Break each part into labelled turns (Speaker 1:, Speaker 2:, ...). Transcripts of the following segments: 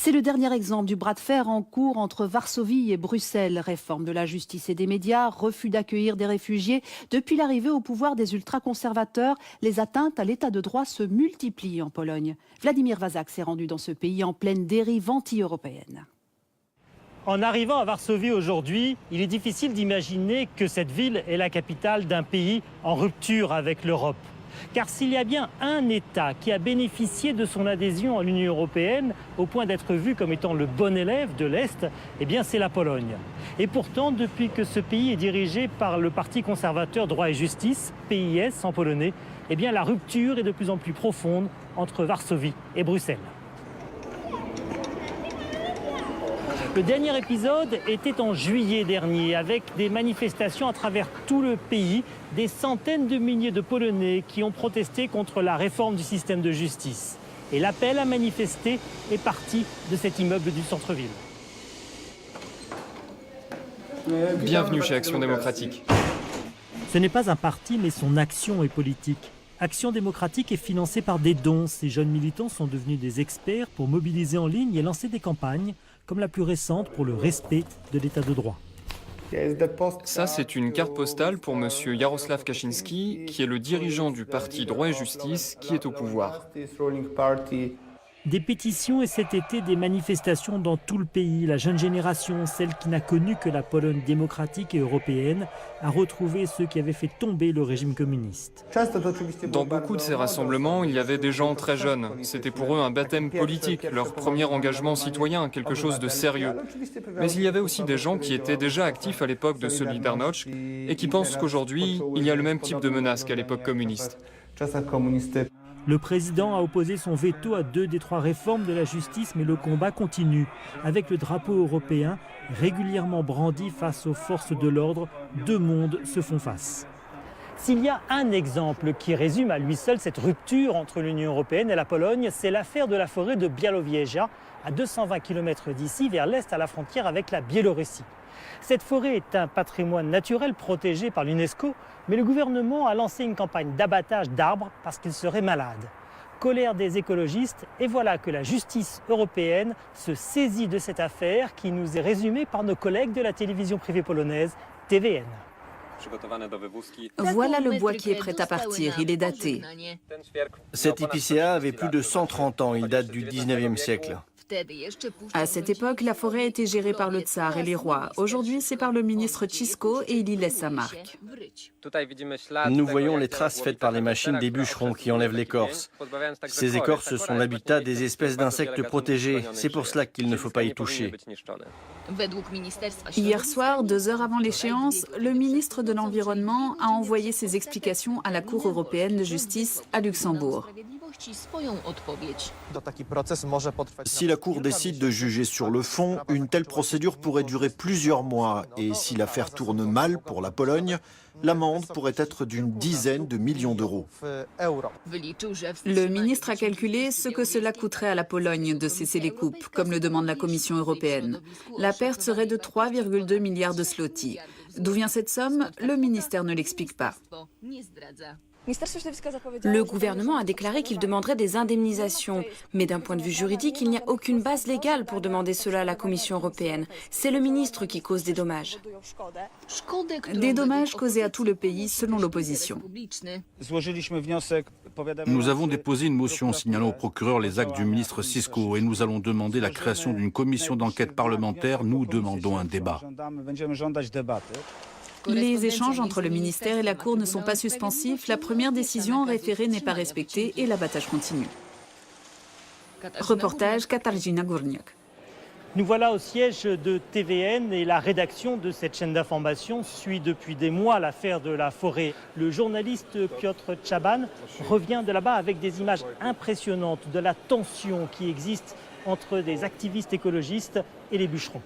Speaker 1: C'est le dernier exemple du bras de fer en cours entre Varsovie et Bruxelles. Réforme de la justice et des médias, refus d'accueillir des réfugiés. Depuis l'arrivée au pouvoir des ultra-conservateurs, les atteintes à l'état de droit se multiplient en Pologne. Vladimir Vazak s'est rendu dans ce pays en pleine dérive anti-européenne.
Speaker 2: En arrivant à Varsovie aujourd'hui, il est difficile d'imaginer que cette ville est la capitale d'un pays en rupture avec l'Europe. Car s'il y a bien un État qui a bénéficié de son adhésion à l'Union européenne, au point d'être vu comme étant le bon élève de l'Est, eh bien c'est la Pologne. Et pourtant, depuis que ce pays est dirigé par le parti conservateur Droit et Justice, PIS en polonais, eh bien la rupture est de plus en plus profonde entre Varsovie et Bruxelles. Le dernier épisode était en juillet dernier, avec des manifestations à travers tout le pays, des centaines de milliers de Polonais qui ont protesté contre la réforme du système de justice. Et l'appel à manifester est parti de cet immeuble du centre-ville.
Speaker 3: Bienvenue chez Action démocratique.
Speaker 2: Ce n'est pas un parti, mais son action est politique. Action démocratique est financée par des dons. Ces jeunes militants sont devenus des experts pour mobiliser en ligne et lancer des campagnes, comme la plus récente pour le respect de l'état de droit.
Speaker 3: Ça, c'est une carte postale pour M. Jaroslaw Kaczynski, qui est le dirigeant du parti Droit et Justice, qui est au pouvoir.
Speaker 2: Des pétitions et cet été des manifestations dans tout le pays. La jeune génération, celle qui n'a connu que la Pologne démocratique et européenne, a retrouvé ceux qui avaient fait tomber le régime communiste.
Speaker 3: Dans beaucoup de ces rassemblements, il y avait des gens très jeunes. C'était pour eux un baptême politique, leur premier engagement citoyen, quelque chose de sérieux. Mais il y avait aussi des gens qui étaient déjà actifs à l'époque de Solidarność et qui pensent qu'aujourd'hui, il y a le même type de menace qu'à l'époque communiste.
Speaker 2: Le président a opposé son veto à 2 des 3 réformes de la justice, mais le combat continue. Avec le drapeau européen régulièrement brandi face aux forces de l'ordre, 2 mondes se font face. S'il y a un exemple qui résume à lui seul cette rupture entre l'Union européenne et la Pologne, c'est l'affaire de la forêt de Białowieża, à 220 km d'ici, vers l'est à la frontière avec la Biélorussie. Cette forêt est un patrimoine naturel protégé par l'UNESCO, mais le gouvernement a lancé une campagne d'abattage d'arbres parce qu'ils seraient malades. Colère des écologistes, et voilà que la justice européenne se saisit de cette affaire qui nous est résumée par nos collègues de la télévision privée polonaise TVN.
Speaker 4: Voilà le bois qui est prêt à partir, il est daté.
Speaker 5: Cet épicéa avait plus de 130 ans, il date du 19e siècle.
Speaker 4: À cette époque, la forêt était gérée par le tsar et les rois. Aujourd'hui, c'est par le ministre Chisko et il y laisse sa marque.
Speaker 5: Nous voyons les traces faites par les machines des bûcherons qui enlèvent l'écorce. Ces écorces sont l'habitat des espèces d'insectes protégés. C'est pour cela qu'il ne faut pas y toucher.
Speaker 4: Hier soir, 2 heures avant l'échéance, le ministre de l'Environnement a envoyé ses explications à la Cour européenne de justice à Luxembourg.
Speaker 6: Si la Cour décide de juger sur le fond, une telle procédure pourrait durer plusieurs mois. Et si l'affaire tourne mal pour la Pologne, l'amende pourrait être d'une dizaine de millions d'euros.
Speaker 4: Le ministre a calculé ce que cela coûterait à la Pologne de cesser les coupes, comme le demande la Commission européenne. La perte serait de 3,2 milliards de zloty. D'où vient cette somme? Le ministère ne l'explique pas.
Speaker 7: Le gouvernement a déclaré qu'il demanderait des indemnisations. Mais d'un point de vue juridique, il n'y a aucune base légale pour demander cela à la Commission européenne. C'est le ministre qui cause des dommages.
Speaker 4: Des dommages causés à tout le pays, selon l'opposition.
Speaker 8: Nous avons déposé une motion signalant au procureur les actes du ministre Sisko et nous allons demander la création d'une commission d'enquête parlementaire. Nous demandons un débat.
Speaker 4: Les échanges entre le ministère et la Cour ne sont pas suspensifs. La première décision en référé n'est pas respectée et l'abattage continue. Reportage Katarzyna Górniak.
Speaker 2: Nous voilà au siège de TVN et la rédaction de cette chaîne d'information suit depuis des mois l'affaire de la forêt. Le journaliste Piotr Czaban revient de là-bas avec des images impressionnantes de la tension qui existe entre des activistes écologistes et les bûcherons.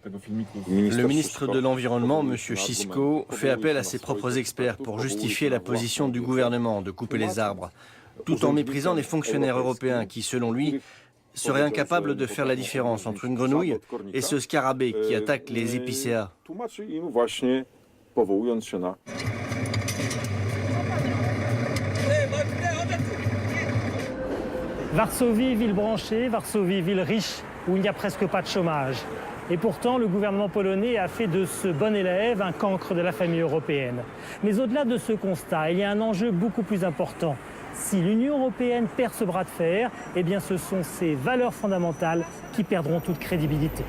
Speaker 5: Le ministre de l'Environnement, M. Chisko, fait appel à ses propres experts pour justifier la position du gouvernement de couper les arbres, tout en méprisant les fonctionnaires européens qui, selon lui, seraient incapables de faire la différence entre une grenouille et ce scarabée qui attaque les épicéas.
Speaker 2: Varsovie, ville branchée, Varsovie, ville riche, où il n'y a presque pas de chômage. Et pourtant, le gouvernement polonais a fait de ce bon élève un cancre de la famille européenne. Mais au-delà de ce constat, il y a un enjeu beaucoup plus important. Si l'Union européenne perd ce bras de fer, eh bien ce sont ses valeurs fondamentales qui perdront toute crédibilité.